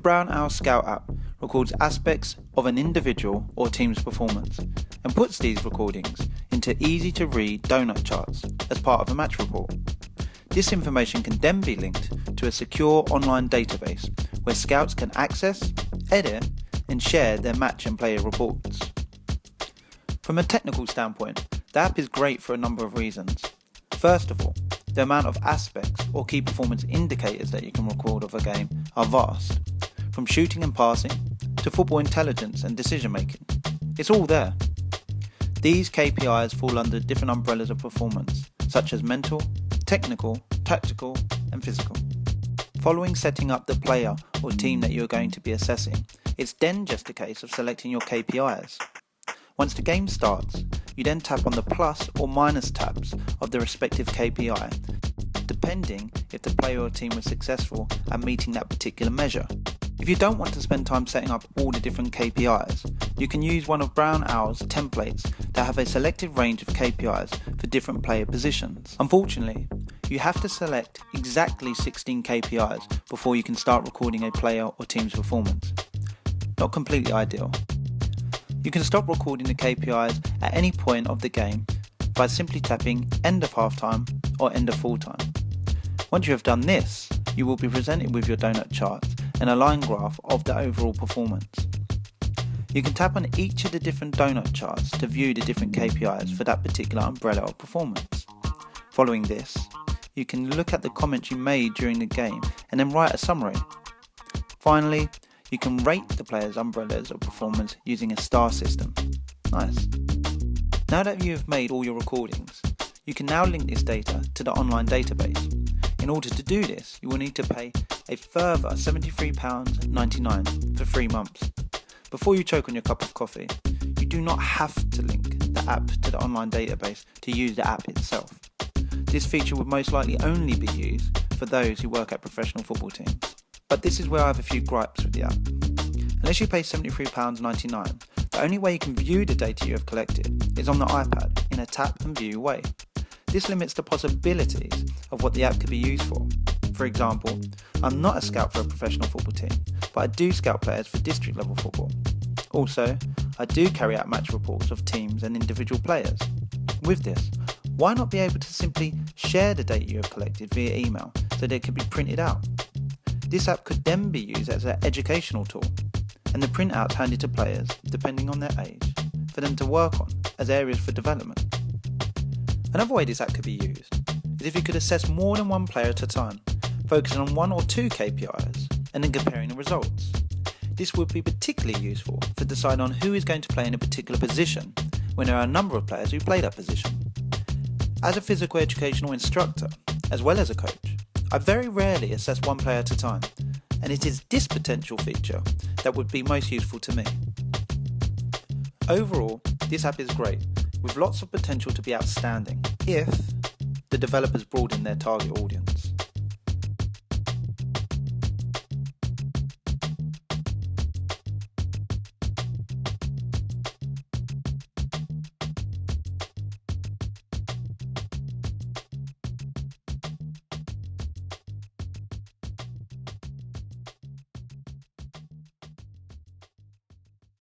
Brown Owl Scout app records aspects of an individual or team's performance and puts these recordings into easy-to-read donut charts as part of a match report. This information can then be linked to a secure online database where scouts can access, edit, and share their match and player reports. From a technical standpoint, the app is great for a number of reasons. First of all, the amount of aspects or key performance indicators that you can record of a game are vast, from shooting and passing to football intelligence and decision making. It's all there. These KPIs fall under different umbrellas of performance, such as mental, technical, tactical, and physical. Following setting up the player or team that you are going to be assessing, it's then just a case of selecting your KPIs. Once the game starts, you then tap on the plus or minus tabs of the respective KPI, depending if the player or team was successful at meeting that particular measure. If you don't want to spend time setting up all the different KPIs, you can use one of Brown Owl's templates that have a selected range of KPIs for different player positions. Unfortunately, you have to select exactly 16 KPIs before you can start recording a player or team's performance. Not completely ideal. You can stop recording the KPIs at any point of the game by simply tapping end of halftime or end of full time. Once you have done this, you will be presented with your donut charts and a line graph of the overall performance. You can tap on each of the different donut charts to view the different KPIs for that particular umbrella of performance. Following this, you can look at the comments you made during the game and then write a summary. Finally, you can rate the players' umbrellas of performance using a star system. Nice. Now that you have made all your recordings, you can now link this data to the online database. In order to do this, you will need to pay a further £73.99 for 3 months. Before you choke on your cup of coffee, you do not have to link the app to the online database to use the app itself. This feature would most likely only be used for those who work at professional football teams. But this is where I have a few gripes with the app. Unless you pay £73.99, the only way you can view the data you have collected is on the iPad in a tap and view way. This limits the possibilities of what the app could be used for. For example, I'm not a scout for a professional football team, but I do scout players for district level football. Also, I do carry out match reports of teams and individual players. With this, why not be able to simply share the data you have collected via email so that it can be printed out? This app could then be used as an educational tool, and the printouts handed to players, depending on their age, for them to work on as areas for development. Another way this app could be used is if you could assess more than one player at a time, focusing on 1 or 2 KPIs and then comparing the results. This would be particularly useful for deciding on who is going to play in a particular position when there are a number of players who play that position. As a physical educational instructor, as well as a coach, I very rarely assess one player at a time, and it is this potential feature that would be most useful to me. Overall, this app is great, with lots of potential to be outstanding if the developers broaden their target audience.